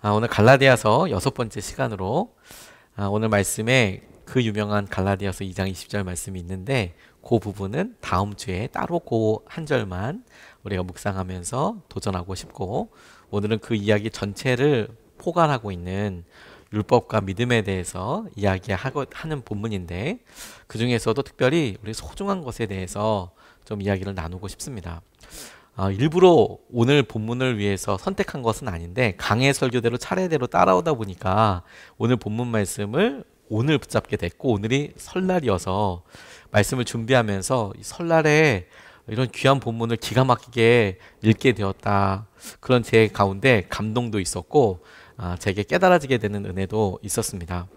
오늘 갈라디아서 6번째 시간으로 오늘 말씀에 그 유명한 갈라디아서 2장 20절 말씀이 있는데 그 부분은 다음 주에 따로 그 한 절만 우리가 묵상하면서 도전하고 싶고, 오늘은 그 이야기 전체를 포괄하고 있는 율법과 믿음에 대해서 이야기하는 본문인데, 그 중에서도 특별히 우리 소중한 것에 대해서 좀 이야기를 나누고 싶습니다. 일부러 오늘 본문을 위해서 선택한 것은 아닌데, 강의 설교대로 차례대로 따라오다 보니까 오늘 본문 말씀을 오늘 붙잡게 됐고, 오늘이 설날이어서 말씀을 준비하면서 설날에 이런 귀한 본문을 기가 막히게 읽게 되었다. 그런 제 가운데 감동도 있었고, 제게 깨달아지게 되는 은혜도 있었습니다.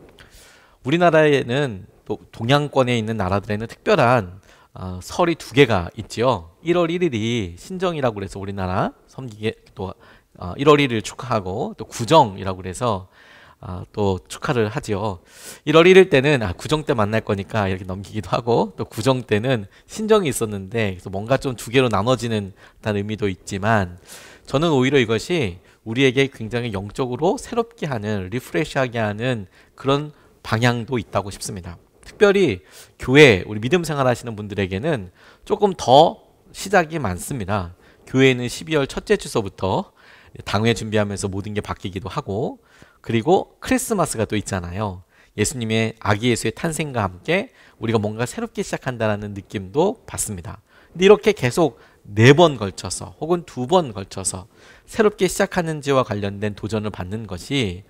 우리나라에는 또 동양권에 있는 나라들에는 특별한 설이 두 개가 있지요. 1월 1일이 신정이라고 그래서 우리나라 섬기게 또 1월 1일 축하하고, 또 구정이라고 그래서 또 축하를 하지요. 1월 1일 때는 구정 때 만날 거니까 이렇게 넘기기도 하고, 또 구정 때는 신정이 있었는데 그래서 뭔가 좀 두 개로 나눠지는 다는 의미도 있지만, 저는 오히려 이것이 우리에게 굉장히 영적으로 새롭게 하는, 리프레시하게 하는 그런 방향도 있다고 싶습니다. 특별히 교회, 우리 믿음 생활 하시는 분들에게는 조금 더 시작이 많습니다. 교회는 12월 첫째 주서부터 당회 준비하면서 모든 게 바뀌기도 하고, 그리고 크리스마스가 또 있잖아요. 예수님의 아기 예수의 탄생과 함께 우리가 뭔가 새롭게 시작한다는 느낌도 받습니다. 근데 이렇게 계속 4번 걸쳐서 혹은 2번 걸쳐서 새롭게 시작하는지와 관련된 도전을 받는 것이,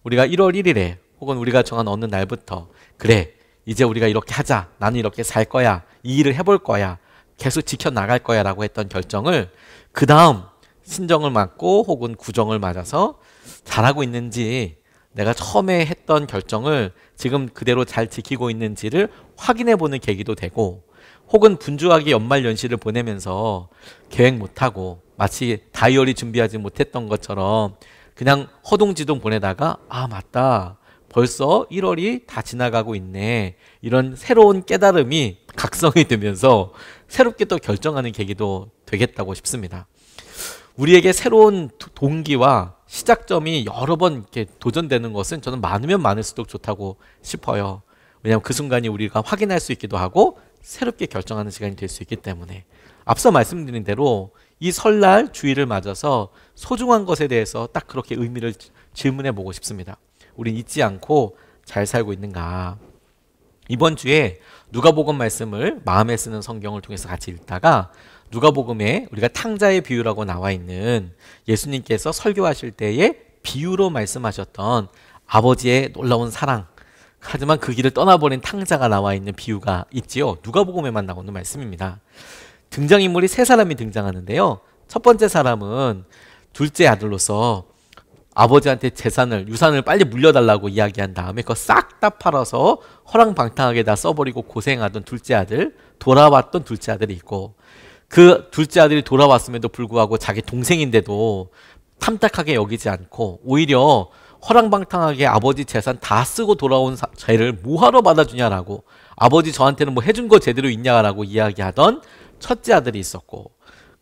우리가 1월 1일에 혹은 우리가 정한 어느 날부터 그래, 이제 우리가 이렇게 하자, 나는 이렇게 살 거야, 이 일을 해볼 거야, 계속 지켜나갈 거야 라고 했던 결정을 그 다음 신정을 맞고 혹은 구정을 맞아서 잘하고 있는지, 내가 처음에 했던 결정을 지금 그대로 잘 지키고 있는지를 확인해 보는 계기도 되고, 혹은 분주하게 연말 연시를 보내면서 계획 못하고 마치 다이어리 준비하지 못했던 것처럼 그냥 허둥지둥 보내다가 맞다, 벌써 1월이 다 지나가고 있네, 이런 새로운 깨달음이 각성이 되면서 새롭게 또 결정하는 계기도 되겠다고 싶습니다. 우리에게 새로운 동기와 시작점이 여러 번 이렇게 도전되는 것은 저는 많으면 많을수록 좋다고 싶어요. 왜냐하면 그 순간이 우리가 확인할 수 있기도 하고 새롭게 결정하는 시간이 될 수 있기 때문에, 앞서 말씀드린 대로 이 설날 주일을 맞아서 소중한 것에 대해서 딱 그렇게 의미를 질문해 보고 싶습니다. 우린 잊지 않고 잘 살고 있는가? 이번 주에 누가복음 말씀을 마음에 쓰는 성경을 통해서 같이 읽다가, 누가복음에 우리가 탕자의 비유라고 나와 있는 예수님께서 설교하실 때에 비유로 말씀하셨던 아버지의 놀라운 사랑, 하지만 그 길을 떠나버린 탕자가 나와 있는 비유가 있지요. 누가복음에만 나오는 말씀입니다. 등장인물이 3사람이 등장하는데요. 첫 번째 사람은 둘째 아들로서 아버지한테 유산을 빨리 물려달라고 이야기한 다음에 그거 싹 다 팔아서 허랑방탕하게 다 써버리고 고생하던 둘째 아들, 돌아왔던 둘째 아들이 있고, 그 둘째 아들이 돌아왔음에도 불구하고 자기 동생인데도 탐탁하게 여기지 않고 오히려 허랑방탕하게 아버지 재산 다 쓰고 돌아온 죄를 뭐하러 받아주냐라고, 아버지 저한테는 뭐 해준 거 제대로 있냐라고 이야기하던 첫째 아들이 있었고,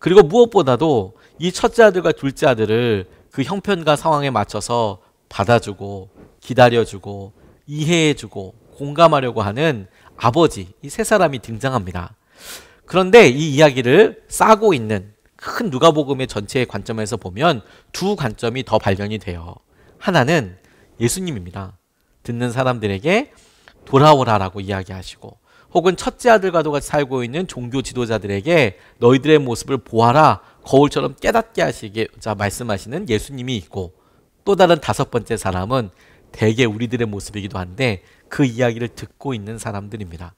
그리고 무엇보다도 이 첫째 아들과 둘째 아들을 그 형편과 상황에 맞춰서 받아주고 기다려주고 이해해주고 공감하려고 하는 아버지, 이 3사람이 등장합니다. 그런데 이 이야기를 싸고 있는 큰 누가복음의 전체의 관점에서 보면 두 관점이 더 발견이 돼요. 하나는 예수님입니다. 듣는 사람들에게 돌아오라라고 이야기하시고, 혹은 첫째 아들과도 같이 살고 있는 종교 지도자들에게 너희들의 모습을 보아라, 거울처럼 깨닫게 하시자 말씀하시는 예수님이 있고, 또 다른 5번째 사람은 대개 우리들의 모습이기도 한데 그 이야기를 듣고 있는 사람들입니다.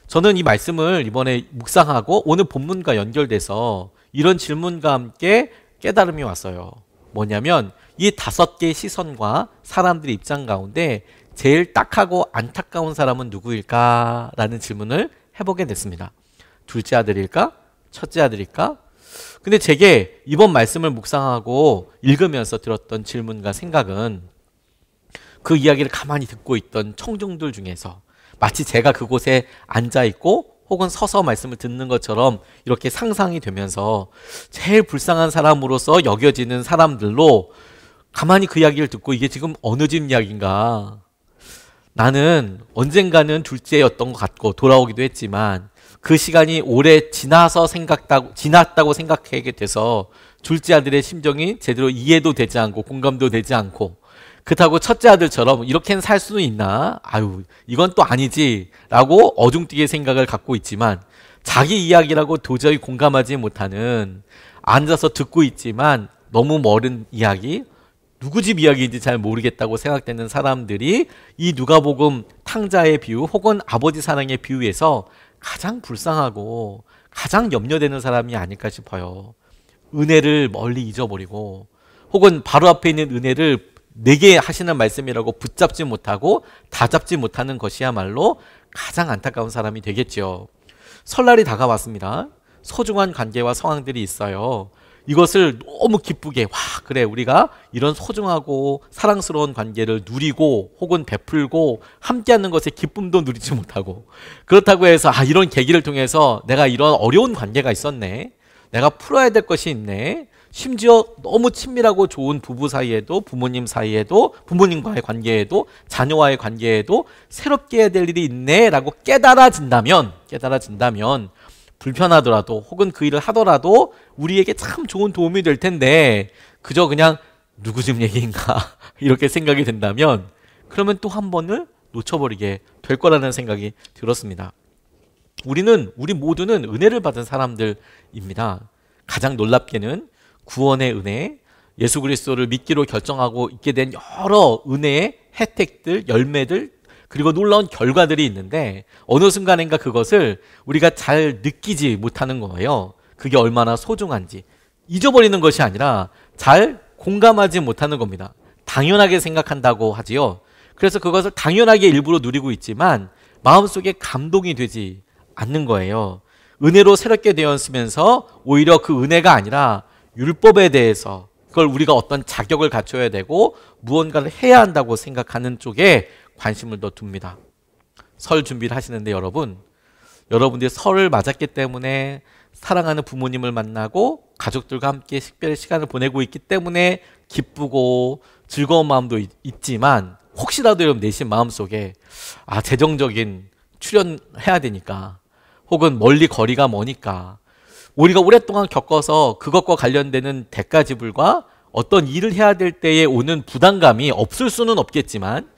저는 이 말씀을 이번에 묵상하고 오늘 본문과 연결돼서 이런 질문과 함께 깨달음이 왔어요. 뭐냐면, 이 5개의 시선과 사람들의 입장 가운데 제일 딱하고 안타까운 사람은 누구일까? 라는 질문을 해보게 됐습니다. 둘째 아들일까? 첫째 아들일까? 근데 제게 이번 말씀을 묵상하고 읽으면서 들었던 질문과 생각은, 그 이야기를 가만히 듣고 있던 청중들 중에서 마치 제가 그곳에 앉아있고 혹은 서서 말씀을 듣는 것처럼 이렇게 상상이 되면서 제일 불쌍한 사람으로서 여겨지는 사람들로 가만히 그 이야기를 듣고 이게 지금 어느 집 이야기인가? 나는 언젠가는 둘째였던 것 같고 돌아오기도 했지만 그 시간이 오래 지났다고 생각하게 돼서 둘째 아들의 심정이 제대로 이해도 되지 않고 공감도 되지 않고 그렇다고 첫째 아들처럼 이렇게는 살 수는 있나? 아유, 이건 또 아니지 라고 어중뛰게 생각을 갖고 있지만 자기 이야기라고 도저히 공감하지 못하는 앉아서 듣고 있지만 너무 멀은 이야기, 누구 집 이야기인지 잘 모르겠다고 생각되는 사람들이 이 누가복음 탕자의 비유 혹은 아버지 사랑의 비유에서 가장 불쌍하고 가장 염려되는 사람이 아닐까 싶어요. 은혜를 멀리 잊어버리고 혹은 바로 앞에 있는 은혜를 내게 하시는 말씀이라고 붙잡지 못하고 다잡지 못하는 것이야말로 가장 안타까운 사람이 되겠죠. 설날이 다가왔습니다. 소중한 관계와 상황들이 있어요. 이것을 너무 기쁘게 그래 우리가 이런 소중하고 사랑스러운 관계를 누리고 혹은 베풀고 함께하는 것의 기쁨도 누리지 못하고 그렇다고 해서 이런 계기를 통해서 내가 이런 어려운 관계가 있었네, 내가 풀어야 될 것이 있네, 심지어 너무 친밀하고 좋은 부부 사이에도 부모님 사이에도 부모님과의 관계에도 자녀와의 관계에도 새롭게 해야 될 일이 있네 라고 깨달아진다면 불편하더라도 혹은 그 일을 하더라도 우리에게 참 좋은 도움이 될 텐데 그저 그냥 누구 집 얘기인가 이렇게 생각이 된다면 그러면 또 한 번을 놓쳐버리게 될 거라는 생각이 들었습니다. 우리 모두는 은혜를 받은 사람들입니다. 가장 놀랍게는 구원의 은혜, 예수 그리스도를 믿기로 결정하고 있게 된 여러 은혜의 혜택들, 열매들 그리고 놀라운 결과들이 있는데 어느 순간인가 그것을 우리가 잘 느끼지 못하는 거예요. 그게 얼마나 소중한지 잊어버리는 것이 아니라 잘 공감하지 못하는 겁니다. 당연하게 생각한다고 하지요. 그래서 그것을 당연하게 일부러 누리고 있지만 마음속에 감동이 되지 않는 거예요. 은혜로 새롭게 되었으면서 오히려 그 은혜가 아니라 율법에 대해서 그걸 우리가 어떤 자격을 갖춰야 되고 무언가를 해야 한다고 생각하는 쪽에 관심을 더 둡니다. 설 준비를 하시는데 여러분들이 설을 맞았기 때문에 사랑하는 부모님을 만나고 가족들과 함께 특별히 시간을 보내고 있기 때문에 기쁘고 즐거운 마음도 있지만 혹시라도 여러분 내심 마음속에 재정적인 출연해야 되니까 혹은 멀리 거리가 머니까 우리가 오랫동안 겪어서 그것과 관련되는 대가 지불과 어떤 일을 해야 될 때에 오는 부담감이 없을 수는 없겠지만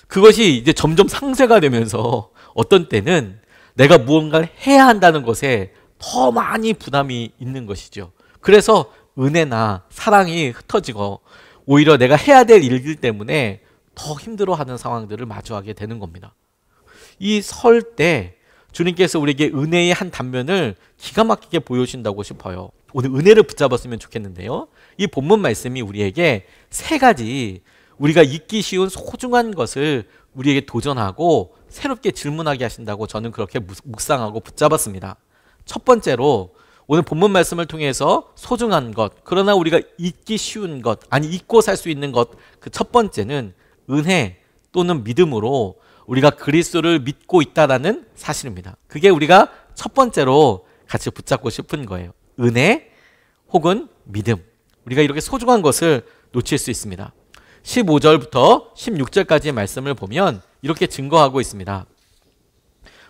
그것이 이제 점점 상쇄가 되면서 어떤 때는 내가 무언가를 해야 한다는 것에 더 많이 부담이 있는 것이죠. 그래서 은혜나 사랑이 흩어지고 오히려 내가 해야 될 일들 때문에 더 힘들어하는 상황들을 마주하게 되는 겁니다. 이 설 때 주님께서 우리에게 은혜의 한 단면을 기가 막히게 보여주신다고 싶어요. 오늘 은혜를 붙잡았으면 좋겠는데요. 이 본문 말씀이 우리에게 세 가지 우리가 잊기 쉬운 소중한 것을 우리에게 도전하고 새롭게 질문하게 하신다고 저는 그렇게 묵상하고 붙잡았습니다. 첫 번째로 오늘 본문 말씀을 통해서 소중한 것, 그러나 우리가 잊기 쉬운 것, 잊고 살 수 있는 것, 그 첫 번째는 은혜 또는 믿음으로 우리가 그리스도를 믿고 있다라는 사실입니다. 그게 우리가 첫 번째로 같이 붙잡고 싶은 거예요. 은혜 혹은 믿음. 우리가 이렇게 소중한 것을 놓칠 수 있습니다. 15절부터 16절까지의 말씀을 보면 이렇게 증거하고 있습니다.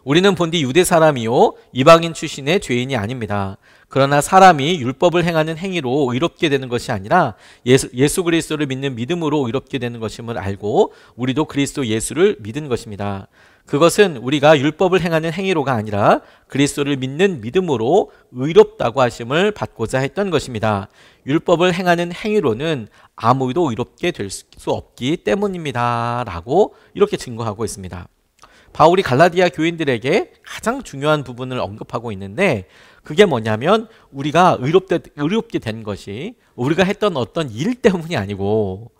우리는 본디 유대 사람이요 이방인 출신의 죄인이 아닙니다. 그러나 사람이 율법을 행하는 행위로 의롭게 되는 것이 아니라 예수 그리스도를 믿는 믿음으로 의롭게 되는 것임을 알고 우리도 그리스도 예수를 믿은 것입니다. 그것은 우리가 율법을 행하는 행위로가 아니라 그리스도를 믿는 믿음으로 의롭다고 하심을 받고자 했던 것입니다. 율법을 행하는 행위로는 아무도 의롭게 될 수 없기 때문입니다. 라고 이렇게 증거하고 있습니다. 바울이 갈라디아 교인들에게 가장 중요한 부분을 언급하고 있는데 그게 뭐냐면 우리가 의롭게 된 것이 우리가 했던 어떤 일 때문이 아니고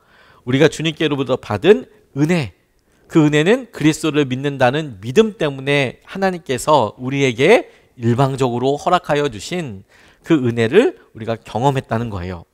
우리가 주님께로부터 받은 은혜, 그 은혜는 그리스도를 믿는다는 믿음 때문에 하나님께서 우리에게 일방적으로 허락하여 주신 그 은혜를 우리가 경험했다는 거예요.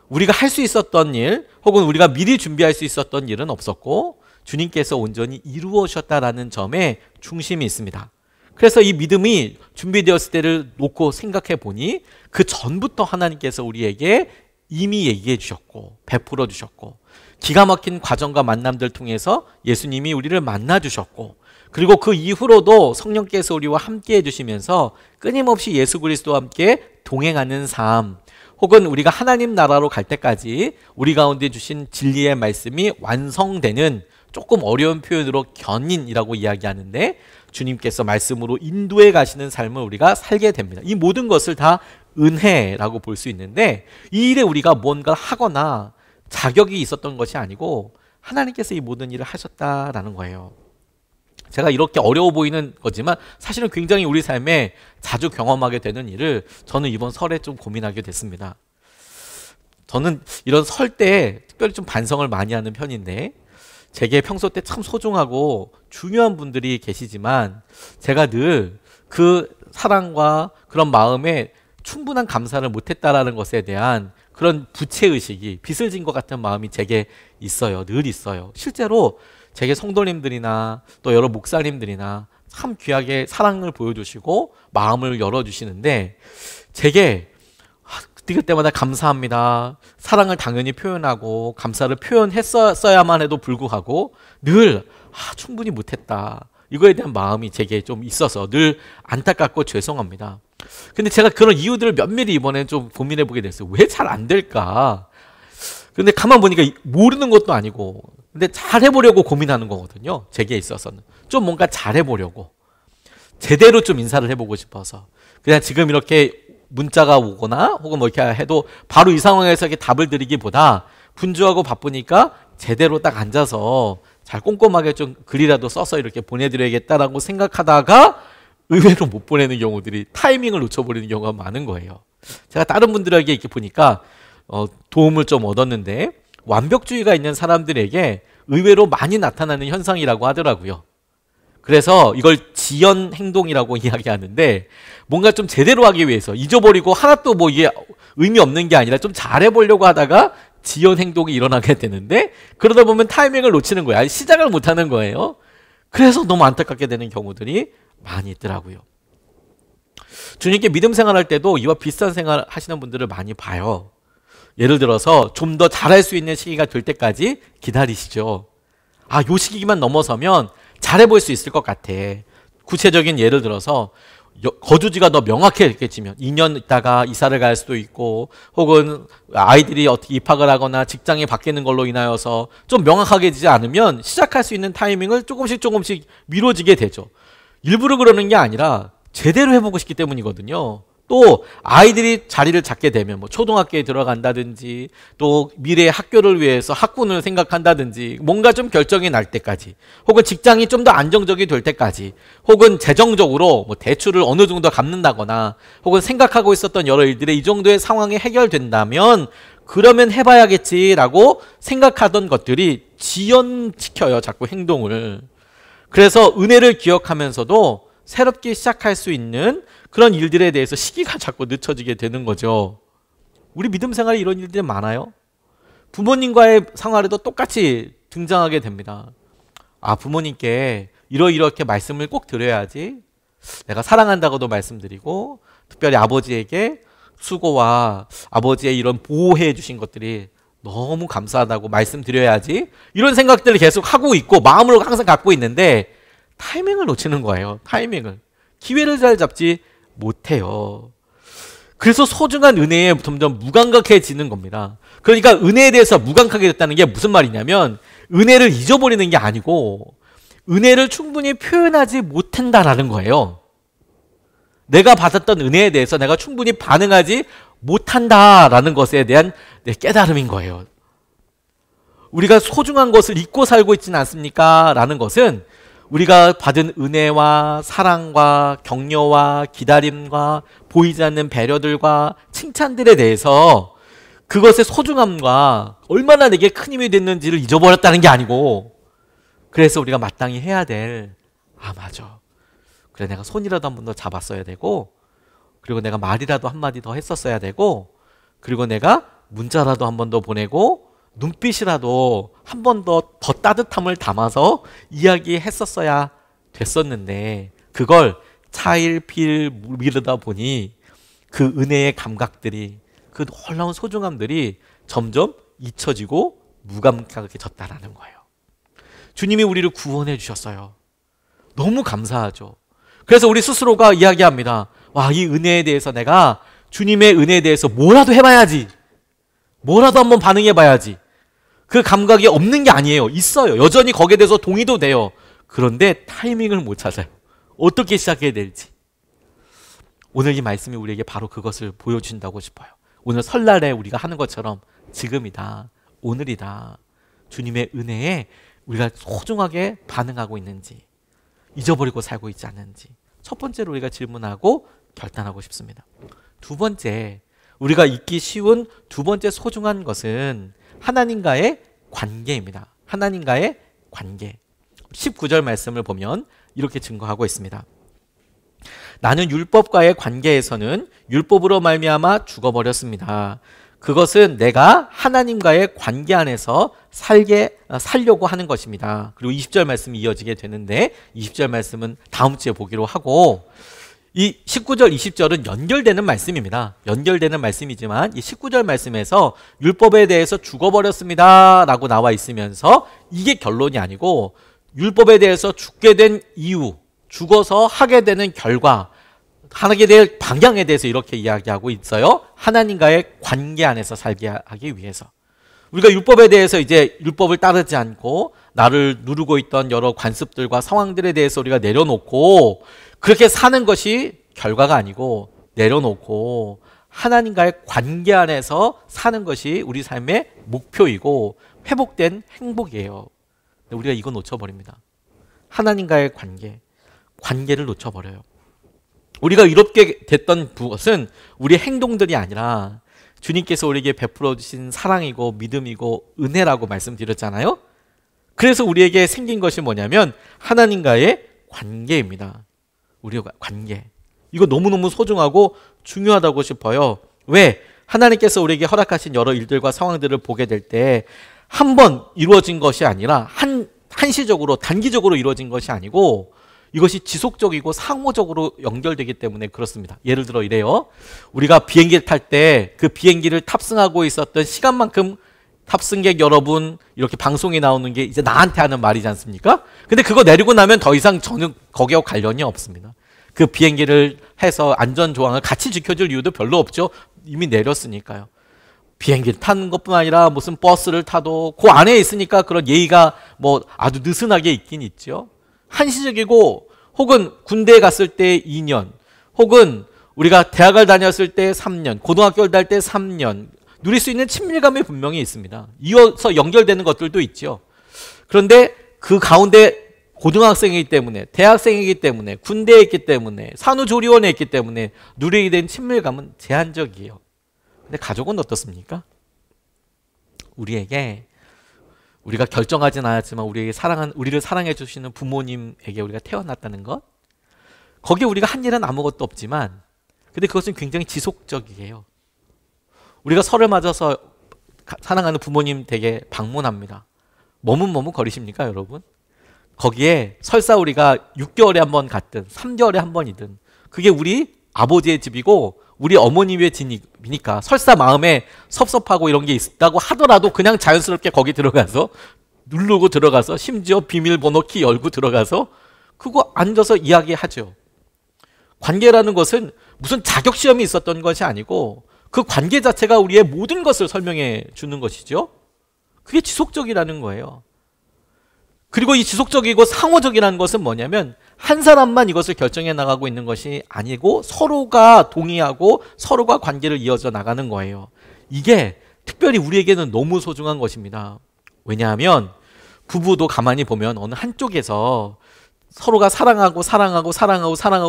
우리가 할 수 있었던 일 혹은 우리가 미리 준비할 수 있었던 일은 없었고 주님께서 온전히 이루어졌다라는 점에 중심이 있습니다. 그래서 이 믿음이 준비되었을 때를 놓고 생각해 보니 그 전부터 하나님께서 우리에게 이미 얘기해 주셨고 베풀어 주셨고 기가 막힌 과정과 만남들 통해서 예수님이 우리를 만나 주셨고 그리고 그 이후로도 성령께서 우리와 함께 해주시면서 끊임없이 예수 그리스도와 함께 동행하는 삶 혹은 우리가 하나님 나라로 갈 때까지 우리 가운데 주신 진리의 말씀이 완성되는 조금 어려운 표현으로 견인이라고 이야기하는데 주님께서 말씀으로 인도해 가시는 삶을 우리가 살게 됩니다. 이 모든 것을 다 은혜라고 볼 수 있는데 이 일에 우리가 뭔가 하거나 자격이 있었던 것이 아니고 하나님께서 이 모든 일을 하셨다라는 거예요. 제가 이렇게 어려워 보이는 거지만 사실은 굉장히 우리 삶에 자주 경험하게 되는 일을 저는 이번 설에 좀 고민하게 됐습니다. 저는 이런 설 때 특별히 좀 반성을 많이 하는 편인데 제게 평소 때 참 소중하고 중요한 분들이 계시지만 제가 늘 그 사랑과 그런 마음에 충분한 감사를 못했다라는 것에 대한 그런 부채의식이 빚을 진 것 같은 마음이 제게 있어요. 늘 있어요. 실제로 제게 성도님들이나 또 여러 목사님들이나 참 귀하게 사랑을 보여주시고 마음을 열어주시는데 제게 그때마다 감사합니다. 사랑을 당연히 표현하고 감사를 표현했어야만 해도 불구하고 늘 충분히 못했다. 이거에 대한 마음이 제게 좀 있어서 늘 안타깝고 죄송합니다. 근데 제가 그런 이유들을 면밀히 이번에 좀 고민해 보게 됐어요. 왜 잘 안 될까? 근데 가만 보니까 모르는 것도 아니고 근데 잘해보려고 고민하는 거거든요. 제게 있어서는 좀 뭔가 잘해보려고 제대로 좀 인사를 해보고 싶어서 그냥 지금 이렇게 문자가 오거나 혹은 뭐 이렇게 해도 바로 이 상황에서 이렇게 답을 드리기보다 분주하고 바쁘니까 제대로 딱 앉아서 잘 꼼꼼하게 좀 글이라도 써서 이렇게 보내드려야겠다라고 생각하다가 의외로 못 보내는 경우들이 타이밍을 놓쳐버리는 경우가 많은 거예요. 제가 다른 분들에게 이렇게 보니까 도움을 좀 얻었는데 완벽주의가 있는 사람들에게 의외로 많이 나타나는 현상이라고 하더라고요. 그래서 이걸 지연 행동이라고 이야기하는데 뭔가 좀 제대로 하기 위해서 잊어버리고 하나도 뭐 이게 의미 없는 게 아니라 좀 잘해보려고 하다가 지연 행동이 일어나게 되는데 그러다 보면 타이밍을 놓치는 거예요. 시작을 못하는 거예요. 그래서 너무 안타깝게 되는 경우들이 많이 있더라고요. 주님께 믿음 생활할 때도 이와 비슷한 생활 하시는 분들을 많이 봐요. 예를 들어서 좀 더 잘할 수 있는 시기가 될 때까지 기다리시죠. 요 시기만 넘어서면 잘해볼 수 있을 것 같아. 구체적인 예를 들어서 거주지가 더 명확해지면 2년 있다가 이사를 갈 수도 있고 혹은 아이들이 어떻게 입학을 하거나 직장이 바뀌는 걸로 인하여서 좀 명확하게지지 않으면 시작할 수 있는 타이밍을 조금씩 미뤄지게 되죠. 일부러 그러는 게 아니라 제대로 해보고 싶기 때문이거든요. 또 아이들이 자리를 잡게 되면 뭐 초등학교에 들어간다든지 또 미래의 학교를 위해서 학군을 생각한다든지 뭔가 좀 결정이 날 때까지 혹은 직장이 좀 더 안정적이 될 때까지 혹은 재정적으로 뭐 대출을 어느 정도 갚는다거나 혹은 생각하고 있었던 여러 일들이 이 정도의 상황이 해결된다면 그러면 해봐야겠지라고 생각하던 것들이 지연시켜요. 자꾸 행동을. 그래서 은혜를 기억하면서도 새롭게 시작할 수 있는 그런 일들에 대해서 시기가 자꾸 늦춰지게 되는 거죠. 우리 믿음 생활에 이런 일들이 많아요. 부모님과의 생활에도 똑같이 등장하게 됩니다. 부모님께 이렇게 말씀을 꼭 드려야지. 내가 사랑한다고도 말씀드리고 특별히 아버지에게 수고와 아버지의 이런 보호해 주신 것들이 너무 감사하다고 말씀드려야지. 이런 생각들을 계속 하고 있고 마음으로 항상 갖고 있는데 타이밍을 놓치는 거예요. 타이밍을. 기회를 잘 잡지 못해요. 그래서 소중한 은혜에 점점 무감각해지는 겁니다. 그러니까 은혜에 대해서 무감각하게 됐다는 게 무슨 말이냐면 은혜를 잊어버리는 게 아니고 은혜를 충분히 표현하지 못한다라는 거예요. 내가 받았던 은혜에 대해서 내가 충분히 반응하지 못한다라는 것에 대한 깨달음인 거예요. 우리가 소중한 것을 잊고 살고 있지는 않습니까? 라는 것은 우리가 받은 은혜와 사랑과 격려와 기다림과 보이지 않는 배려들과 칭찬들에 대해서 그것의 소중함과 얼마나 내게 큰 힘이 됐는지를 잊어버렸다는 게 아니고 그래서 우리가 마땅히 해야 될 맞아. 그래 내가 손이라도 한 번 더 잡았어야 되고 그리고 내가 말이라도 한마디 더 했었어야 되고 그리고 내가 문자라도 한 번 더 보내고 눈빛이라도 한 번 더 따뜻함을 담아서 이야기했었어야 됐었는데 그걸 차일피일 미루다 보니 그 은혜의 감각들이 그 놀라운 소중함들이 점점 잊혀지고 무감각해졌다라는 거예요. 주님이 우리를 구원해 주셨어요. 너무 감사하죠. 그래서 우리 스스로가 이야기합니다. 와, 이 은혜에 대해서 내가 주님의 은혜에 대해서 뭐라도 해봐야지. 뭐라도 한번 반응해봐야지. 그 감각이 없는 게 아니에요. 있어요. 여전히 거기에 대해서 동의도 돼요. 그런데 타이밍을 못 찾아요. 어떻게 시작해야 될지. 오늘 이 말씀이 우리에게 바로 그것을 보여준다고 싶어요. 오늘 설날에 우리가 하는 것처럼 지금이다, 오늘이다. 주님의 은혜에 우리가 소중하게 반응하고 있는지, 잊어버리고 살고 있지 않는지, 첫 번째로 우리가 질문하고 결단하고 싶습니다. 두 번째, 우리가 잊기 쉬운 두 번째 소중한 것은 하나님과의 관계입니다. 하나님과의 관계. 19절 말씀을 보면 이렇게 증거하고 있습니다. 나는 율법과의 관계에서는 율법으로 말미암아 죽어버렸습니다. 그것은 내가 하나님과의 관계 안에서 살려고 하는 것입니다. 그리고 20절 말씀이 이어지게 되는데 20절 말씀은 다음 주에 보기로 하고, 이 19절, 20절은 연결되는 말씀입니다. 연결되는 말씀이지만 이 19절 말씀에서 율법에 대해서 죽어버렸습니다 라고 나와 있으면서 이게 결론이 아니고 율법에 대해서 죽게 된 이유, 죽어서 하게 되는 결과, 하게 될 방향에 대해서 이렇게 이야기하고 있어요. 하나님과의 관계 안에서 살게 하기 위해서. 우리가 율법에 대해서 이제 율법을 따르지 않고 나를 누르고 있던 여러 관습들과 상황들에 대해서 우리가 내려놓고 그렇게 사는 것이 결과가 아니고, 내려놓고 하나님과의 관계 안에서 사는 것이 우리 삶의 목표이고 회복된 행복이에요. 근데 우리가 이거 놓쳐버립니다. 하나님과의 관계를 놓쳐버려요. 우리가 이롭게 됐던 것은 우리의 행동들이 아니라 주님께서 우리에게 베풀어 주신 사랑이고 믿음이고 은혜라고 말씀드렸잖아요. 그래서 우리에게 생긴 것이 뭐냐면 하나님과의 관계입니다. 우리의 관계. 이거 너무너무 소중하고 중요하다고 싶어요. 왜? 하나님께서 우리에게 허락하신 여러 일들과 상황들을 보게 될 때 한 번 이루어진 것이 아니라 한시적으로 단기적으로 이루어진 것이 아니고 이것이 지속적이고 상호적으로 연결되기 때문에 그렇습니다. 예를 들어 이래요. 우리가 비행기를 탈 때 그 비행기를 탑승하고 있었던 시간만큼 탑승객 여러분 이렇게 방송에 나오는 게 이제 나한테 하는 말이지 않습니까? 근데 그거 내리고 나면 더 이상 저는 거기와 관련이 없습니다. 그 비행기를 해서 안전조항을 같이 지켜줄 이유도 별로 없죠. 이미 내렸으니까요. 비행기를 타는 것뿐 아니라 무슨 버스를 타도 그 안에 있으니까 그런 예의가 뭐 아주 느슨하게 있긴 있죠. 한시적이고, 혹은 군대에 갔을 때 2년, 혹은 우리가 대학을 다녔을 때 3년, 고등학교를 다닐 때 3년 누릴 수 있는 친밀감이 분명히 있습니다. 이어서 연결되는 것들도 있죠. 그런데 그 가운데 고등학생이기 때문에, 대학생이기 때문에, 군대에 있기 때문에, 산후조리원에 있기 때문에 누리게 된 친밀감은 제한적이에요. 근데 가족은 어떻습니까? 우리가 결정하진 않았지만 우리를 사랑해 주시는 부모님에게 우리가 태어났다는 것, 거기에 우리가 한 일은 아무것도 없지만 근데 그것은 굉장히 지속적이에요. 우리가 설을 맞아서 사랑하는 부모님 댁에 방문합니다. 머뭇머뭇거리십니까 여러분? 거기에 설사 우리가 6개월에 한 번 갔든 3개월에 한 번이든 그게 우리 아버지의 집이고 우리 어머님의 집이니까 설사 마음에 섭섭하고 이런 게 있다고 하더라도 그냥 자연스럽게 거기 들어가서 누르고 들어가서 심지어 비밀번호 키 열고 들어가서 그거 앉아서 이야기하죠. 관계라는 것은 무슨 자격시험이 있었던 것이 아니고 그 관계 자체가 우리의 모든 것을 설명해 주는 것이죠. 그게 지속적이라는 거예요. 그리고 이 지속적이고 상호적이라는 것은 뭐냐면 한 사람만 이것을 결정해 나가고 있는 것이 아니고 서로가 동의하고 서로가 관계를 이어져 나가는 거예요. 이게 특별히 우리에게는 너무 소중한 것입니다. 왜냐하면 부부도 가만히 보면 어느 한쪽에서 서로가 사랑하고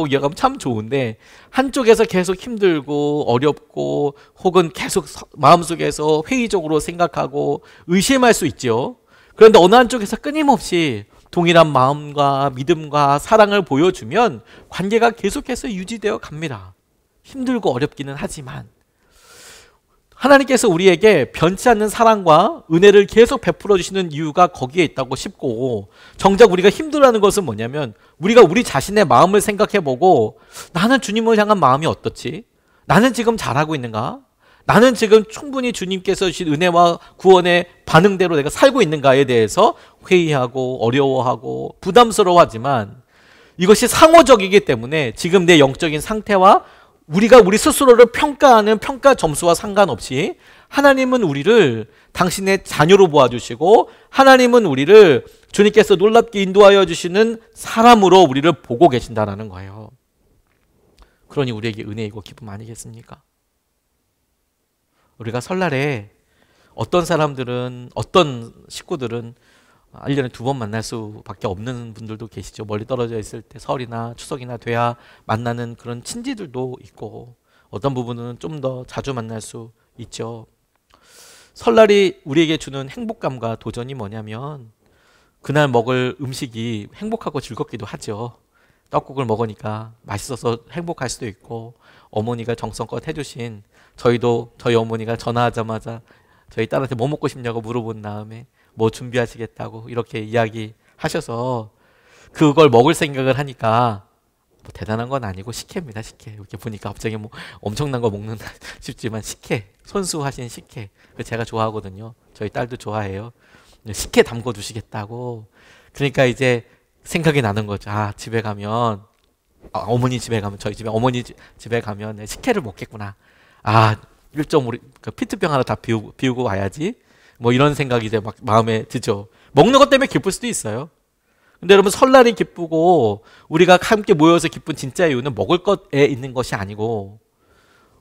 이어가면 참 좋은데 한쪽에서 계속 힘들고 어렵고 혹은 계속 마음속에서 회의적으로 생각하고 의심할 수 있죠. 그런데 어느 한쪽에서 끊임없이 동일한 마음과 믿음과 사랑을 보여주면 관계가 계속해서 유지되어 갑니다. 힘들고 어렵기는 하지만 하나님께서 우리에게 변치 않는 사랑과 은혜를 계속 베풀어 주시는 이유가 거기에 있다고 싶고, 정작 우리가 힘들어하는 것은 뭐냐면 우리가 우리 자신의 마음을 생각해보고 나는 주님을 향한 마음이 어떻지? 나는 지금 잘하고 있는가? 나는 지금 충분히 주님께서 주신 은혜와 구원의 반응대로 내가 살고 있는가에 대해서 회의하고 어려워하고 부담스러워하지만 이것이 상호적이기 때문에 지금 내 영적인 상태와 우리가 우리 스스로를 평가하는 평가 점수와 상관없이 하나님은 우리를 당신의 자녀로 보아주시고 하나님은 우리를 주님께서 놀랍게 인도하여 주시는 사람으로 우리를 보고 계신다는 거예요. 그러니 우리에게 은혜이고 기쁨 아니겠습니까? 우리가 설날에 어떤 사람들은 어떤 식구들은 1년에 2번 만날 수밖에 없는 분들도 계시죠. 멀리 떨어져 있을 때 설이나 추석이나 돼야 만나는 그런 친지들도 있고 어떤 부분은 좀 더 자주 만날 수 있죠. 설날이 우리에게 주는 행복감과 도전이 뭐냐면 그날 먹을 음식이 행복하고 즐겁기도 하죠. 떡국을 먹으니까 맛있어서 행복할 수도 있고 어머니가 정성껏 해주신 저희도 저희 어머니가 전화하자마자 저희 딸한테 뭐 먹고 싶냐고 물어본 다음에 뭐 준비하시겠다고 이렇게 이야기하셔서 그걸 먹을 생각을 하니까 뭐 대단한 건 아니고 식혜입니다. 식혜. 이렇게 보니까 갑자기 뭐 엄청난 거 먹는다 싶지만 식혜. 손수하신 식혜. 제가 좋아하거든요. 저희 딸도 좋아해요. 식혜 담궈 주시겠다고. 그러니까 이제 생각이 나는 거죠. 아, 집에 가면 어머니 집에 가면 저희 집에 어머니 집에 가면 식혜를 먹겠구나. 아, 1.5 피트병 하나 다 비우고 와야지. 뭐 이런 생각이 이제 막 마음에 들죠. 먹는 것 때문에 기쁠 수도 있어요. 근데 여러분 설날이 기쁘고 우리가 함께 모여서 기쁜 진짜 이유는 먹을 것에 있는 것이 아니고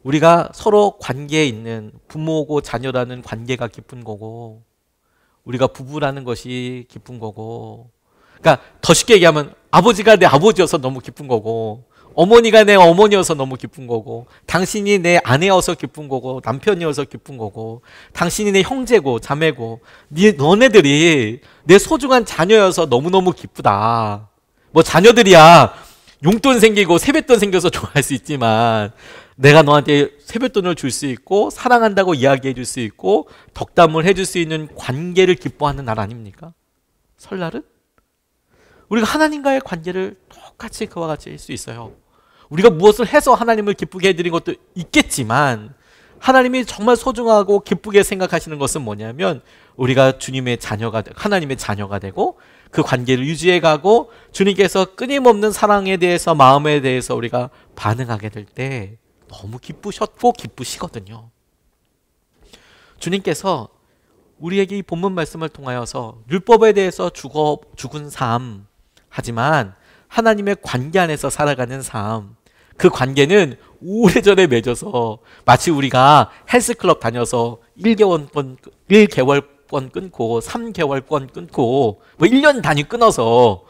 우리가 서로 관계에 있는 부모고 자녀라는 관계가 기쁜 거고 우리가 부부라는 것이 기쁜 거고 그러니까 더 쉽게 얘기하면 아버지가 내 아버지여서 너무 기쁜 거고 어머니가 내 어머니여서 너무 기쁜 거고 당신이 내 아내여서 기쁜 거고 남편이어서 기쁜 거고 당신이 내 형제고 자매고 너네들이 내 소중한 자녀여서 너무너무 기쁘다. 뭐 자녀들이야 용돈 생기고 세뱃돈 생겨서 좋아할 수 있지만 내가 너한테 세뱃돈을 줄 수 있고 사랑한다고 이야기해 줄 수 있고 덕담을 해줄 수 있는 관계를 기뻐하는 날 아닙니까? 설날은? 우리가 하나님과의 관계를 똑같이 그와 같이 할 수 있어요. 우리가 무엇을 해서 하나님을 기쁘게 해드린 것도 있겠지만 하나님이 정말 소중하고 기쁘게 생각하시는 것은 뭐냐면 우리가 주님의 자녀가 하나님의 자녀가 되고 그 관계를 유지해가고 주님께서 끊임없는 사랑에 대해서 마음에 대해서 우리가 반응하게 될 때 너무 기쁘셨고 기쁘시거든요. 주님께서 우리에게 이 본문 말씀을 통하여서 율법에 대해서 죽은 삶 하지만 하나님의 관계 안에서 살아가는 삶 그 관계는 오래전에 맺어서 마치 우리가 헬스클럽 다녀서 1개월권 끊고 3개월권 끊고 뭐 1년 단위 끊어서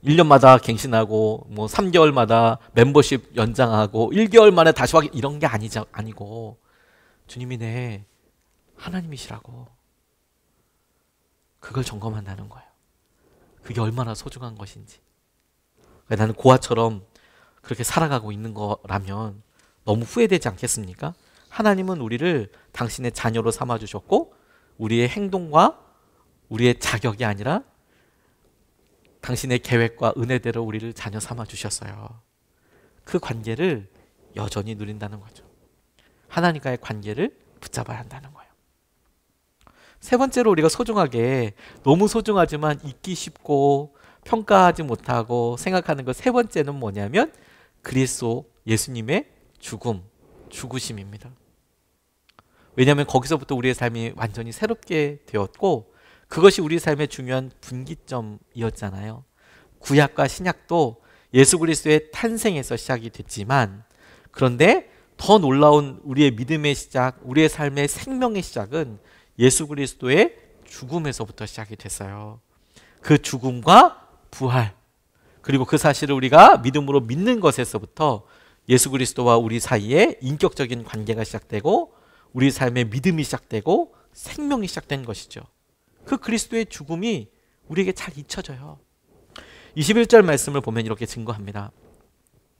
1년마다 갱신하고 뭐 3개월마다 멤버십 연장하고 1개월 만에 다시 확인 이런 게 아니고 주님이 내 하나님이시라고 그걸 점검한다는 거예요. 그게 얼마나 소중한 것인지. 나는 고아처럼 그렇게 살아가고 있는 거라면 너무 후회되지 않겠습니까? 하나님은 우리를 당신의 자녀로 삼아주셨고 우리의 행동과 우리의 자격이 아니라 당신의 계획과 은혜대로 우리를 자녀 삼아주셨어요. 그 관계를 여전히 누린다는 거죠. 하나님과의 관계를 붙잡아야 한다는 거예요. 세 번째로 우리가 소중하게 너무 소중하지만 잊기 쉽고 평가하지 못하고 생각하는 것 세 번째는 뭐냐면 그리스도 예수님의 죽으심입니다. 왜냐하면 거기서부터 우리의 삶이 완전히 새롭게 되었고 그것이 우리 삶의 중요한 분기점이었잖아요. 구약과 신약도 예수 그리스도의 탄생에서 시작이 됐지만 그런데 더 놀라운 우리의 믿음의 시작, 우리의 삶의 생명의 시작은 예수 그리스도의 죽음에서부터 시작이 됐어요. 그 죽음과 부활 그리고 그 사실을 우리가 믿음으로 믿는 것에서부터 예수 그리스도와 우리 사이에 인격적인 관계가 시작되고 우리 삶의 믿음이 시작되고 생명이 시작된 것이죠. 그 그리스도의 죽음이 우리에게 잘 잊혀져요. 21절 말씀을 보면 이렇게 증거합니다.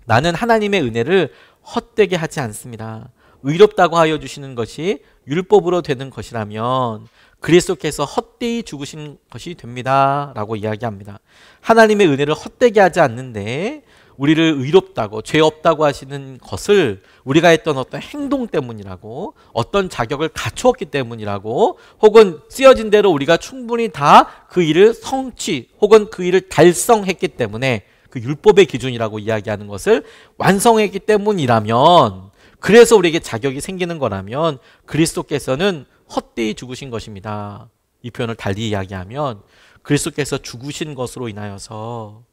나는 하나님의 은혜를 헛되게 하지 않습니다. 의롭다고 하여 주시는 것이 율법으로 되는 것이라면 그리스도께서 헛되이 죽으신 것이 됩니다 라고 이야기합니다. 하나님의 은혜를 헛되게 하지 않는데 우리를 의롭다고 죄 없다고 하시는 것을 우리가 했던 어떤 행동 때문이라고, 어떤 자격을 갖추었기 때문이라고, 혹은 쓰여진 대로 우리가 충분히 다 그 일을 성취 혹은 그 일을 달성했기 때문에, 그 율법의 기준이라고 이야기하는 것을 완성했기 때문이라면, 그래서 우리에게 자격이 생기는 거라면 그리스도께서는 헛되이 죽으신 것입니다. 이 표현을 달리 이야기하면 그리스도께서 죽으신 것으로 인하여서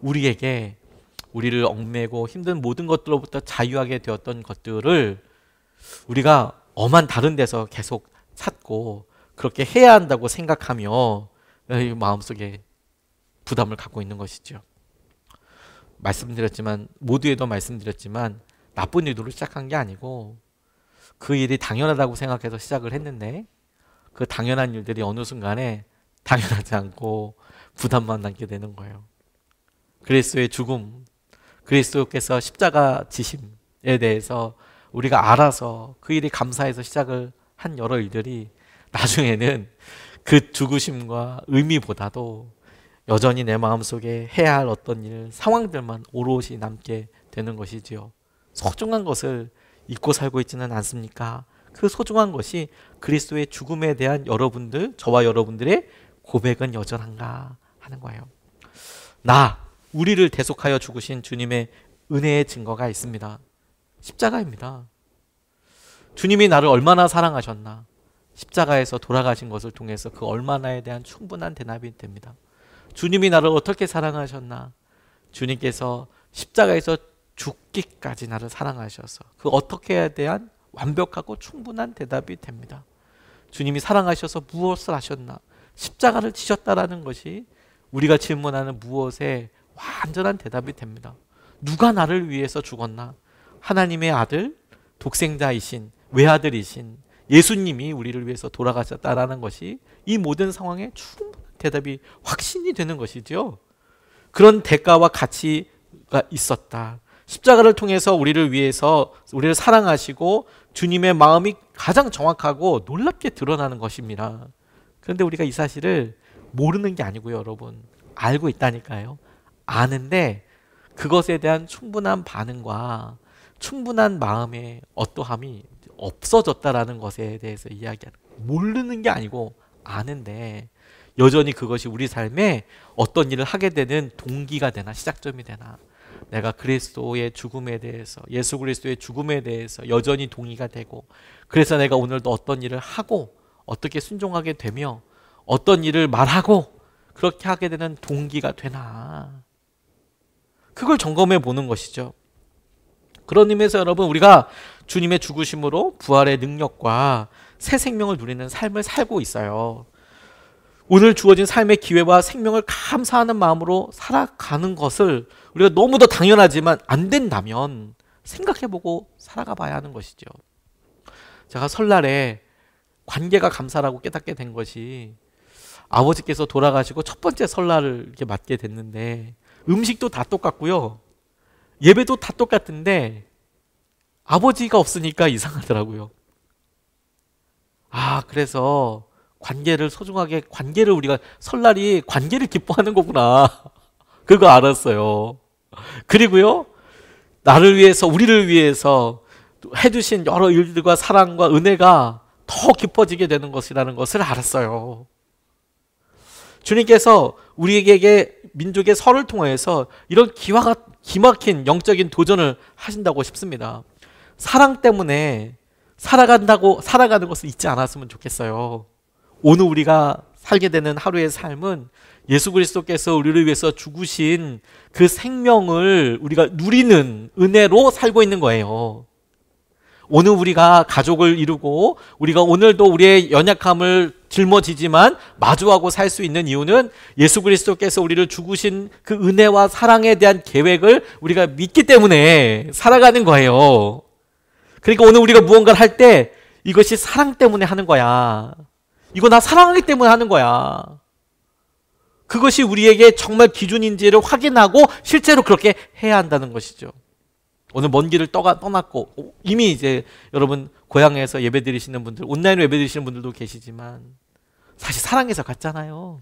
우리에게 우리를 얽매고 힘든 모든 것들로부터 자유하게 되었던 것들을 우리가 엄한 다른 데서 계속 찾고 그렇게 해야 한다고 생각하며 마음속에 부담을 갖고 있는 것이죠. 말씀드렸지만, 모두에도 말씀드렸지만, 나쁜 의도로 시작한 게 아니고 그 일이 당연하다고 생각해서 시작을 했는데, 그 당연한 일들이 어느 순간에 당연하지 않고 부담만 남게 되는 거예요. 그리스도의 죽음, 그리스도께서 십자가 지심에 대해서 우리가 알아서 그 일이 감사해서 시작을 한 여러 일들이 나중에는 그 죽으심과 의미보다도 여전히 내 마음속에 해야 할 어떤 일, 상황들만 오롯이 남게 되는 것이지요. 소중한 것을 잊고 살고 있지는 않습니까? 그 소중한 것이 그리스도의 죽음에 대한 여러분들, 저와 여러분들의 고백은 여전한가 하는 거예요. 우리를 대속하여 죽으신 주님의 은혜의 증거가 있습니다. 십자가입니다. 주님이 나를 얼마나 사랑하셨나, 십자가에서 돌아가신 것을 통해서 그 얼마나에 대한 충분한 대답이 됩니다. 주님이 나를 어떻게 사랑하셨나, 주님께서 십자가에서 죽기까지 나를 사랑하셔서 그 어떻게에 대한 완벽하고 충분한 대답이 됩니다. 주님이 사랑하셔서 무엇을 하셨나, 십자가를 지셨다라는 것이 우리가 질문하는 무엇에 완전한 대답이 됩니다. 누가 나를 위해서 죽었나? 하나님의 아들, 독생자이신 외아들이신 예수님이 우리를 위해서 돌아가셨다라는 것이 이 모든 상황에 충분한 대답이 확신이 되는 것이죠. 그런 대가와 가치가 있었다. 십자가를 통해서 우리를 위해서 우리를 사랑하시고 주님의 마음이 가장 정확하고 놀랍게 드러나는 것입니다. 그런데 우리가 이 사실을 모르는 게 아니고요, 여러분. 알고 있다니까요. 아는데 그것에 대한 충분한 반응과 충분한 마음의 어떠함이 없어졌다라는 것에 대해서 이야기하는 거예요. 모르는 게 아니고 아는데 여전히 그것이 우리 삶에 어떤 일을 하게 되는 동기가 되나, 시작점이 되나, 내가 그리스도의 죽음에 대해서, 예수 그리스도의 죽음에 대해서 여전히 동의가 되고, 그래서 내가 오늘도 어떤 일을 하고 어떻게 순종하게 되며 어떤 일을 말하고 그렇게 하게 되는 동기가 되나, 그걸 점검해 보는 것이죠. 그런 의미에서 여러분, 우리가 주님의 죽으심으로 부활의 능력과 새 생명을 누리는 삶을 살고 있어요. 오늘 주어진 삶의 기회와 생명을 감사하는 마음으로 살아가는 것을 우리가 너무도 당연하지만 안 된다면 생각해보고 살아가 봐야 하는 것이죠. 제가 설날에 관계가 감사라고 깨닫게 된 것이, 아버지께서 돌아가시고 첫 번째 설날을 이렇게 맞게 됐는데 음식도 다 똑같고요, 예배도 다 똑같은데 아버지가 없으니까 이상하더라고요. 그래서 관계를 소중하게, 관계를 우리가, 설날이 관계를 기뻐하는 거구나 그거 알았어요. 그리고요, 나를 위해서, 우리를 위해서 해주신 여러 일들과 사랑과 은혜가 더 깊어지게 되는 것이라는 것을 알았어요. 주님께서 우리에게, 민족의 설을 통해서 이런 기막힌 영적인 도전을 하신다고 싶습니다. 사랑 때문에 살아가는 것을 잊지 않았으면 좋겠어요. 오늘 우리가 살게 되는 하루의 삶은 예수 그리스도께서 우리를 위해서 죽으신 그 생명을 우리가 누리는 은혜로 살고 있는 거예요. 오늘 우리가 가족을 이루고 우리가 오늘도 우리의 연약함을 짊어지지만 마주하고 살 수 있는 이유는 예수 그리스도께서 우리를 죽으신 그 은혜와 사랑에 대한 계획을 우리가 믿기 때문에 살아가는 거예요. 그러니까 오늘 우리가 무언가를 할 때 이것이 사랑 때문에 하는 거야. 이거 나 사랑하기 때문에 하는 거야. 그것이 우리에게 정말 기준인지를 확인하고 실제로 그렇게 해야 한다는 것이죠. 오늘 먼 길을 떠났고, 이미 이제 여러분 고향에서 예배 드리시는 분들, 온라인으로 예배 드리시는 분들도 계시지만 사실 사랑해서 갔잖아요.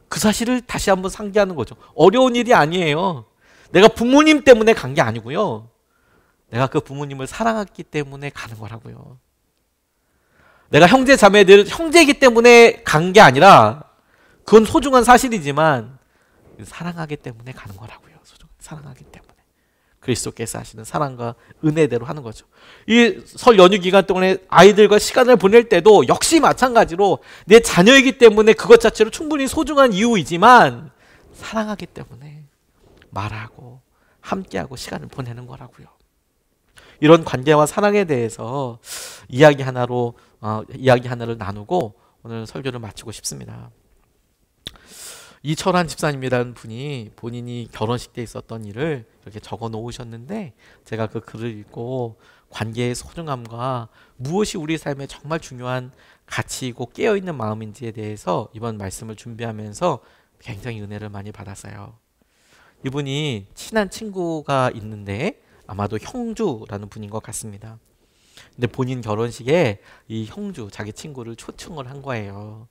그 사실을 다시 한번 상기하는 거죠. 어려운 일이 아니에요. 내가 부모님 때문에 간 게 아니고요. 내가 그 부모님을 사랑했기 때문에 가는 거라고요. 내가 형제 자매들 형제이기 때문에 간 게 아니라 그건 소중한 사실이지만 사랑하기 때문에 가는 거라고요. 사랑하기 때문에. 그리스도께서 하시는 사랑과 은혜대로 하는 거죠. 이 설 연휴 기간 동안에 아이들과 시간을 보낼 때도 역시 마찬가지로 내 자녀이기 때문에 그것 자체로 충분히 소중한 이유이지만 사랑하기 때문에 말하고 함께하고 시간을 보내는 거라고요. 이런 관계와 사랑에 대해서 이야기 하나를 나누고 오늘 설교를 마치고 싶습니다. 이철환 집사님이라는 분이 본인이 결혼식 때 있었던 일을 이렇게 적어 놓으셨는데 제가 그 글을 읽고 관계의 소중함과 무엇이 우리 삶에 정말 중요한 가치이고 깨어있는 마음인지에 대해서 이번 말씀을 준비하면서 굉장히 은혜를 많이 받았어요. 이분이 친한 친구가 있는데 아마도 형주라는 분인 것 같습니다. 근데 본인 결혼식에 이 형주, 자기 친구를 초청을 한 거예요.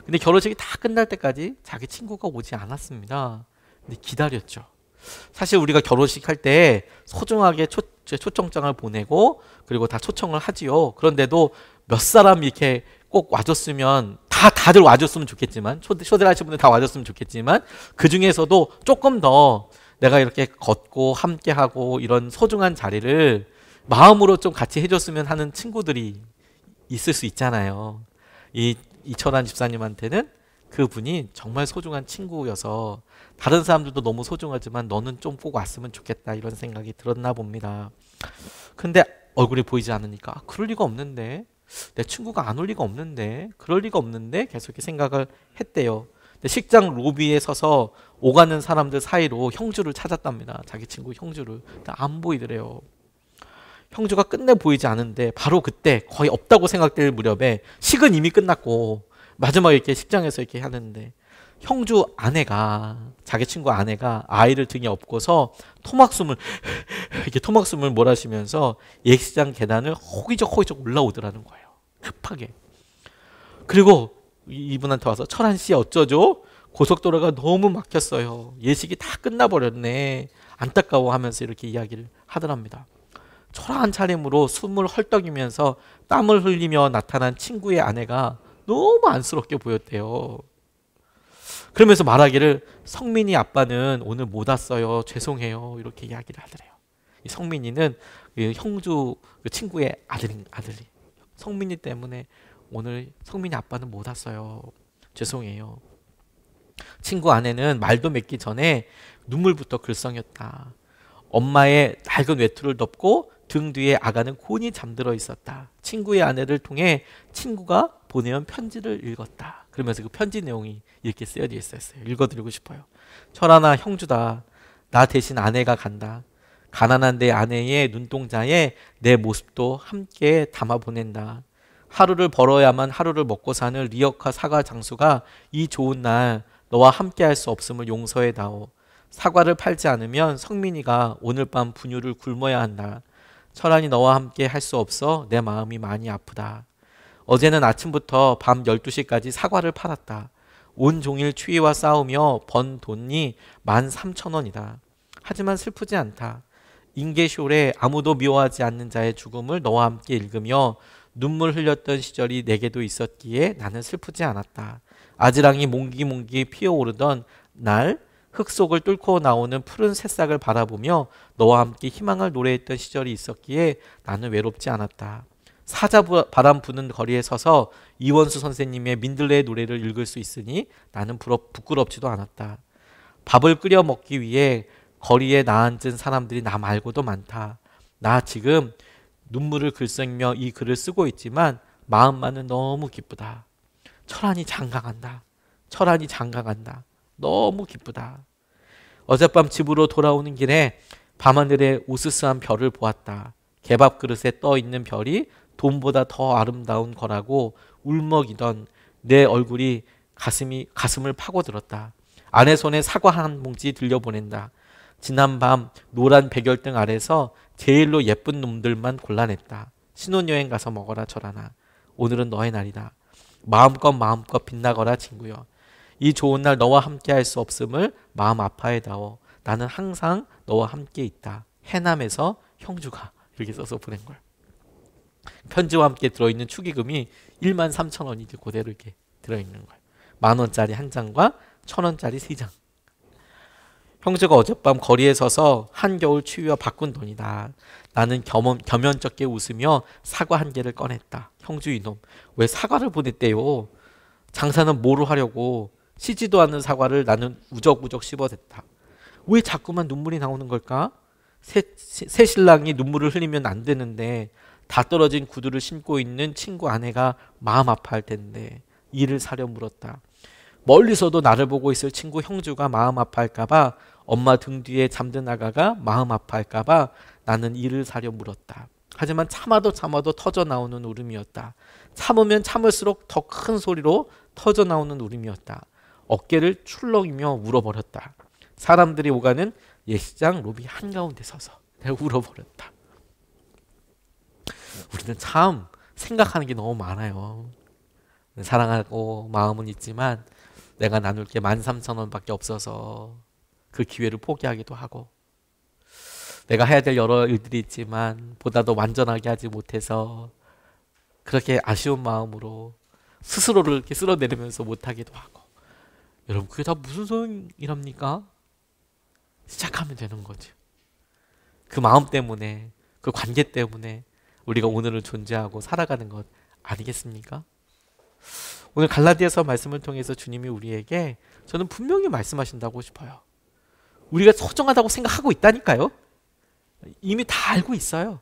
근데 결혼식이 다 끝날 때까지 자기 친구가 오지 않았습니다. 근데 기다렸죠. 사실 우리가 결혼식 할 때 소중하게 초청장을 보내고 그리고 다 초청을 하지요. 그런데도 몇 사람 이렇게 꼭 와줬으면 다들 와줬으면 좋겠지만 초대를 하신 분들 다 와줬으면 좋겠지만 그 중에서도 조금 더 내가 이렇게 걷고 함께하고 이런 소중한 자리를 마음으로 좀 같이 해줬으면 하는 친구들이 있을 수 있잖아요. 이철환 집사님한테는 그분이 정말 소중한 친구여서 다른 사람들도 너무 소중하지만 너는 좀 꼭 왔으면 좋겠다 이런 생각이 들었나 봅니다. 근데 얼굴이 보이지 않으니까 그럴 리가 없는데 내 친구가 안 올 리가 없는데 그럴 리가 없는데 계속 이렇게 생각을 했대요. 근데 식장 로비에 서서 오가는 사람들 사이로 형주를 찾았답니다. 자기 친구 형주를. 안 보이더래요. 형주가 끝내 보이지 않은데 바로 그때 거의 없다고 생각될 무렵에 식은 이미 끝났고 마지막에 이렇게 식장에서 이렇게 하는데 형주 아내가 자기 친구 아내가 아이를 등에 업고서 토막숨을 몰아쉬면서 예식장 계단을 호기적 올라오더라는 거예요. 급하게. 그리고 이분한테 와서 철한 씨 어쩌죠? 고속도로가 너무 막혔어요. 예식이 다 끝나버렸네. 안타까워하면서 이렇게 이야기를 하더랍니다. 초라한 차림으로 숨을 헐떡이면서 땀을 흘리며 나타난 친구의 아내가 너무 안쓰럽게 보였대요. 그러면서 말하기를 성민이 아빠는 오늘 못 왔어요. 죄송해요. 이렇게 이야기를 하더래요. 이 성민이는 형주 친구의 아들이. 성민이 때문에 오늘 성민이 아빠는 못 왔어요. 죄송해요. 친구 아내는 말도 맺기 전에 눈물부터 글썽였다. 엄마의 낡은 외투를 덮고 등 뒤에 아가는 곤히 잠들어 있었다. 친구의 아내를 통해 친구가 보내온 편지를 읽었다. 그러면서 그 편지 내용이 이렇게 쓰여져 있었어요. 읽어드리고 싶어요. 철아나 형주다. 나 대신 아내가 간다. 가난한 내 아내의 눈동자에 내 모습도 함께 담아 보낸다. 하루를 벌어야만 하루를 먹고 사는 리어카 사과 장수가 이 좋은 날 너와 함께 할 수 없음을 용서해 다오. 사과를 팔지 않으면 성민이가 오늘 밤 분유를 굶어야 한다. 철안이 너와 함께 할 수 없어 내 마음이 많이 아프다. 어제는 아침부터 밤 12시까지 사과를 팔았다. 온종일 추위와 싸우며 번 돈이 13,000원이다. 하지만 슬프지 않다. 인계쇼에 아무도 미워하지 않는 자의 죽음을 너와 함께 읽으며 눈물 흘렸던 시절이 내게도 있었기에 나는 슬프지 않았다. 아지랑이 몽기몽기 피어오르던 날 흙 속을 뚫고 나오는 푸른 새싹을 바라보며 너와 함께 희망을 노래했던 시절이 있었기에 나는 외롭지 않았다. 사자 바람 부는 거리에 서서 이원수 선생님의 민들레의 노래를 읽을 수 있으니 나는 부끄럽지도 않았다. 밥을 끓여 먹기 위해 거리에 나앉은 사람들이 나 말고도 많다. 나 지금 눈물을 글썽이며 이 글을 쓰고 있지만 마음만은 너무 기쁘다. 철안이 장가간다. 철안이 장가간다. 너무 기쁘다. 어젯밤 집으로 돌아오는 길에 밤하늘에 우스스한 별을 보았다. 개밥 그릇에 떠 있는 별이 돈보다 더 아름다운 거라고 울먹이던 내 얼굴이 가슴을 파고들었다. 아내 손에 사과 한 봉지 들려보낸다. 지난밤 노란 백열등 아래서 제일로 예쁜 놈들만 골라냈다. 신혼여행 가서 먹어라 철아나. 오늘은 너의 날이다. 마음껏 빛나거라 친구여. 이 좋은 날 너와 함께 할 수 없음을 마음 아파해다오. 나는 항상 너와 함께 있다. 해남에서 형주가. 이렇게 써서 보낸 걸. 편지와 함께 들어있는 축의금이 13,000원이 그대로 이렇게 들어있는 거예요. 10,000원짜리 한 장과 1,000원짜리 3장. 형제가 어젯밤 거리에 서서 한겨울 추위와 바꾼 돈이다. 나는 겸연쩍게 웃으며 사과 한 개를 꺼냈다. 형주 이놈, 왜 사과를 보냈대요? 장사는 뭐로 하려고? 시지도 않는 사과를 나는 우적우적 씹어댔다. 왜 자꾸만 눈물이 나오는 걸까? 새 신랑이 눈물을 흘리면 안 되는데 다 떨어진 구두를 신고 있는 친구 아내가 마음 아파할 텐데 이를 사려 물었다. 멀리서도 나를 보고 있을 친구 형주가 마음 아파할까봐, 엄마 등 뒤에 잠든 아가가 마음 아파할까봐 나는 이를 사려 물었다. 하지만 참아도 터져 나오는 울음이었다. 참으면 참을수록 더 큰 소리로 터져 나오는 울음이었다. 어깨를 출렁이며 울어버렸다. 사람들이 오가는 예식장 로비 한가운데 서서 내가 울어버렸다. 우리는 참 생각하는 게 너무 많아요. 사랑하고 마음은 있지만 내가 나눌 게 13,000원밖에 없어서 그 기회를 포기하기도 하고, 내가 해야 될 여러 일들이 있지만 보다 더 완전하게 하지 못해서 그렇게 아쉬운 마음으로 스스로를 이렇게 쓸어내리면서 못하기도 하고. 여러분, 그게 다 무슨 소용이랍니까? 시작하면 되는 거죠. 그 마음 때문에, 그 관계 때문에 우리가 오늘을 존재하고 살아가는 것 아니겠습니까? 오늘 갈라디아서 말씀을 통해서 주님이 우리에게, 저는 분명히 말씀하신다고 싶어요. 우리가 소중하다고 생각하고 있다니까요. 이미 다 알고 있어요.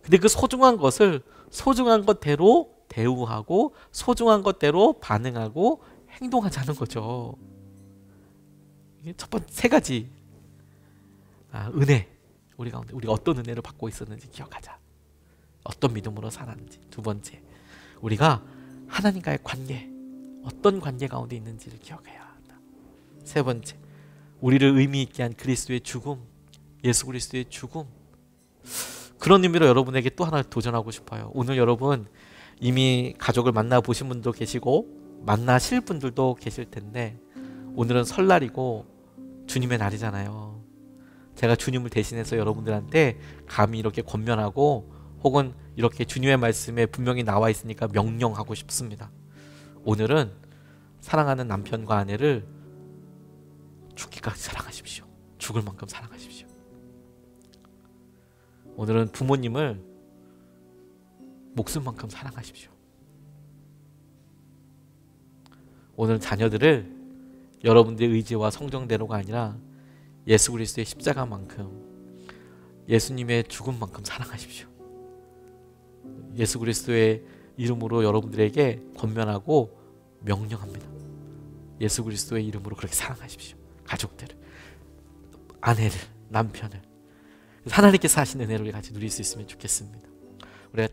근데 그 소중한 것을 소중한 것대로 대우하고 소중한 것대로 반응하고 행동하자는 거죠. 이게 첫 번째, 세 가지. 은혜. 우리가 어떤 은혜를 받고 있었는지 기억하자. 어떤 믿음으로 살았는지. 두 번째, 우리가 하나님과의 관계, 어떤 관계 가운데 있는지를 기억해야 한다. 세 번째, 우리를 의미 있게 한 그리스도의 죽음, 예수 그리스도의 죽음. 그런 의미로 여러분에게 또 하나 도전하고 싶어요. 오늘 여러분 이미 가족을 만나보신 분도 계시고 만나실 분들도 계실 텐데, 오늘은 설날이고 주님의 날이잖아요. 제가 주님을 대신해서 여러분들한테 감히 이렇게 권면하고, 혹은 이렇게 주님의 말씀에 분명히 나와 있으니까 명령하고 싶습니다. 오늘은 사랑하는 남편과 아내를 죽기까지 사랑하십시오. 죽을 만큼 사랑하십시오. 오늘은 부모님을 목숨만큼 사랑하십시오. 오늘 자녀들을 여러분들의 의지와 성정대로가 아니라 예수 그리스도의 십자가만큼, 예수님의 죽음만큼 사랑하십시오. 예수 그리스도의 이름으로 여러분들에게 권면하고 명령합니다. 예수 그리스도의 이름으로 그렇게 사랑하십시오. 가족들을, 아내를, 남편을. 하나님께서 하신 은혜를 같이 누릴 수 있으면 좋겠습니다. 우리가